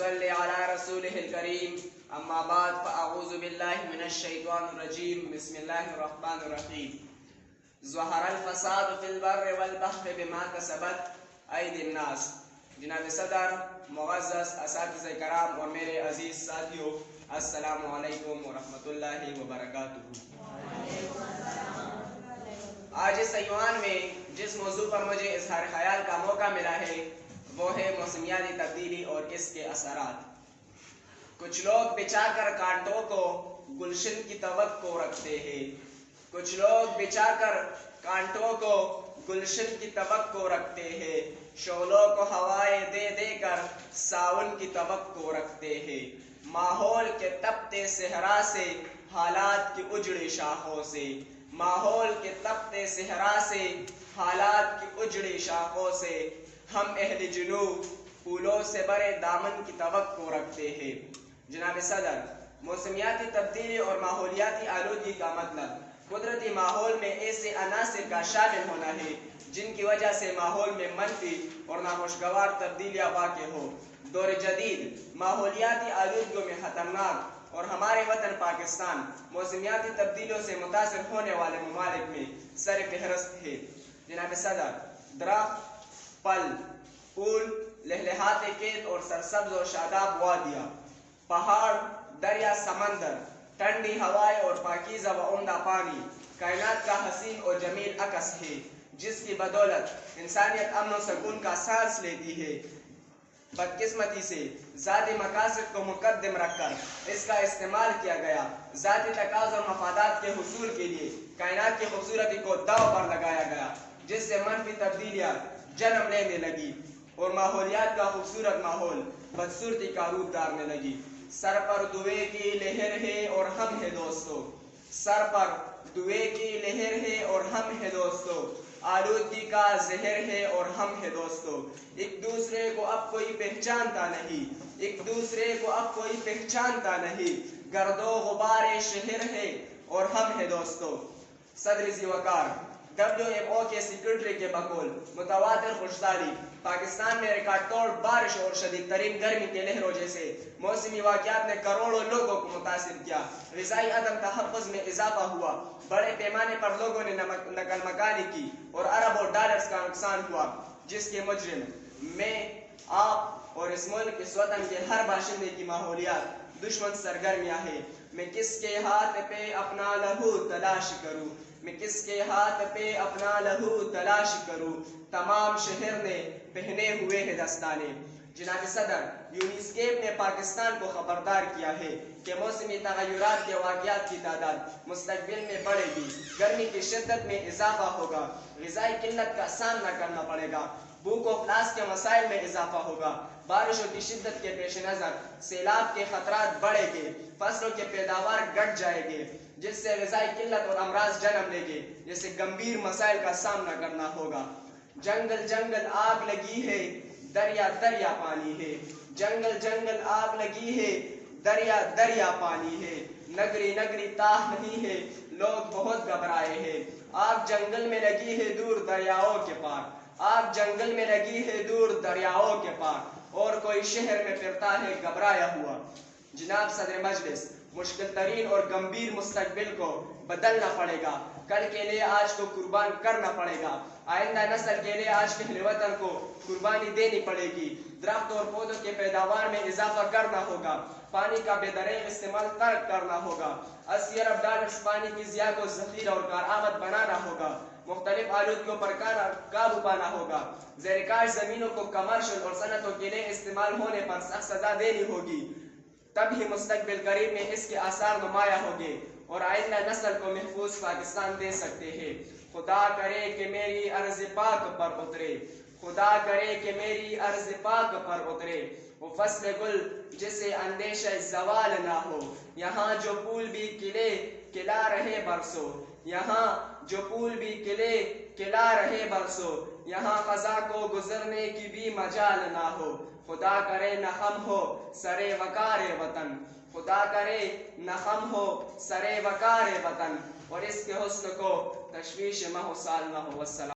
ونصلي على رسوله الكريم اما بعد فاعوذ بالله من الشيطان الرجيم بسم الله الرحمن الرحيم ظهر الفساد في البر والبحر بما كسبت ايدي الناس. جناب صدر، معزز اساتذہ کرام اور میرے عزیز ساتھیوں، السلام علیکم ورحمۃ اللہ وبرکاتہ۔ آج اس ایوان میں جس موضوع پر مجھے اظہار خیال کا موقع ملا ہے وہ ہے موسمیاتی تبدیلی اور اس کے اثرات۔ کچھ لوگ بچا کر کانٹوں کو گلشن کی توقع رکھتے ہیں، کچھ لوگ بچا کر کانٹوں کو گلشن کی توقع رکھتے ہیں، شعلوں کو ہوائیں دے دے کر ساون کی توقع رکھتے ہیں، ماحول کے تپتے صحرا سے حالات کی اجڑی شاخوں سے، ماحول کے تپتے صحرا سے حالات کی اجڑی شاخوں سے ہم اہل جنوب پھولوں سے بڑے دامن کی توقع رکھتے ہیں۔ جناب صدر، موسمیاتی تبدیلی اور ماحولیاتی آلودگی کا مطلب قدرتی ماحول میں ایسے عناصر کا شامل ہونا ہے جن کی وجہ سے ماحول میں منفی اور ناخوشگوار تبدیلیاں واقع ہو۔ دور جدید ماحولیاتی آلودگیوں میں خطرناک اور ہمارے وطن پاکستان موسمیاتی تبدیلیوں سے متاثر ہونے والے ممالک میں سر فہرست ہے۔ جناب صدر، درخت، پھل، پھول، لہلہاتے کھیت اور سرسبز و شاداب وادیاں، پہاڑ، دریا، سمندر، ٹھنڈی ہوائیں اور پاکیزہ و عمدہ پانی کائنات کا حسین اور جمیل عکس ہے جس کی بدولت انسانیت امن و سکون کا سانس لیتی ہے۔ بدقسمتی سے ذاتی مقاصد کو مقدم رکھ کر اس کا استعمال کیا گیا، ذاتی تقاضوں اور مفادات کے حصول کے لیے کائنات کی خوبصورتی کو داؤ پر لگایا گیا، جس سے منفی تبدیلیاں جنم لینے لگی اور ماحولیات کا خوبصورت ماحول بدصورتی کا روپ دھارنے لگی۔ سر پر دوے کی لہر ہے اور ہم ہے دوستو، سر پر دوے کی لہر ہے اور ہم ہے دوستو، آلودگی کا زہر ہے اور ہم ہے دوستو، ایک دوسرے کو اب کوئی پہچانتا نہیں، ایک دوسرے کو اب کوئی پہچانتا نہیں، گرد و غبار شہر ہے اور ہم ہے دوستو۔ صدر ذی وقار WMO کے سیکرٹری کے بقول متواتر خوشداری پاکستان میں ریکارڈ توڑ بارش اور شدید ترین گرمی کے لہروں جیسے موسمی واقعات نے کروڑوں لوگوں کو متاثر کیا، غذائی عدم تحفظ میں اضافہ ہوا، بڑے پیمانے پر لوگوں نے نقل مکانی کی اور اربوں ڈالرز کا نقصان ہوا، جس کے مجرم میں، آپ اور اس ملک اس وطن کے ہر باشندے کی ماحولیات دشمن سرگرمیاں ہیں۔ میں کس کے ہاتھ پہ اپنا لہو تلاش کروں، میں کس کے ہاتھ پہ اپنا لہو تلاش کروں، تمام شہر نے پہنے ہوئے ہیں دستانے۔ جناب صدر، یونیسکیپ نے پاکستان کو خبردار کیا ہے کہ موسمی تغیرات کے واقعات کی تعداد مستقبل میں بڑھے گی، گرمی کی شدت میں اضافہ ہوگا، غذائی قلت کا سامنا کرنا پڑے گا، بھوک و افلاس کے مسائل میں اضافہ ہوگا، بارشوں کی شدت کے پیش نظر سیلاب کے خطرات بڑھیں گے، فصلوں کے پیداوار گھٹ جائے گے، جس سے غذائی قلت اور امراض جنم لیں گے، جیسے گمبھیر مسائل کا سامنا کرنا ہوگا۔ جنگل جنگل آگ لگی ہے، دریا دریا پانی ہے، جنگل جنگل آگ لگی ہے، دریا دریا پانی ہے، نگری نگری تاہ نہیں ہے، لوگ بہت گھبرائے ہیں، آگ جنگل میں لگی ہے دور دریاؤں کے پار، آگ جنگل میں لگی ہے دور دریاؤں کے پار، اور کوئی شہر میں پھرتا ہے گھبرایا ہوا۔ جناب صدر مجلس، مشکل ترین اور گمبھیر مستقبل کو بدلنا پڑے گا، کل کے لیے آج کو قربان کرنا پڑے گا، آئندہ نسل کے لیے آج کے اہل وطن کو قربانی دینی پڑے گی، درخت اور پودوں کے پیداوار میں اضافہ کرنا ہوگا، پانی کا بے دریغ استعمال ترک کرنا ہوگا، 80 ارب ڈالرز پانی کی ضیاع کو ذخیرہ اور کارآمد بنانا ہوگا، مختلف آلودگیوں پر قابو پانا ہوگا، زیر کاشت زمینوں کو کمرشل اور صنعتوں کے لیے استعمال ہونے پر سخت سزا دینی ہوگی، تب ہی مستقبل قریب میں اس کے آثار نمایاں ہوں گے اور آئندہ نسل کو محفوظ پاکستان دے سکتے ہیں۔ خدا کرے کہ میری عرض پاک پر اترے، خدا کرے کہ میری عرض پاک پر اترے وہ فصل گل جسے اندیشہ زوال نہ ہو، یہاں جو پھول بھی کھلے کھلا رہے برسوں، یہاں جو پھول بھی کھلے کھلا رہے برسوں، یہاں خزاں کو گزرنے کی بھی مجال نہ ہو، خدا کرے نہ غم ہو سرے وقار وطن، خدا کرے نہ غم ہو سرے وقار وطن، اور اس کے حسن کو تشویش مہ و سال نہ ہو۔ والسلام۔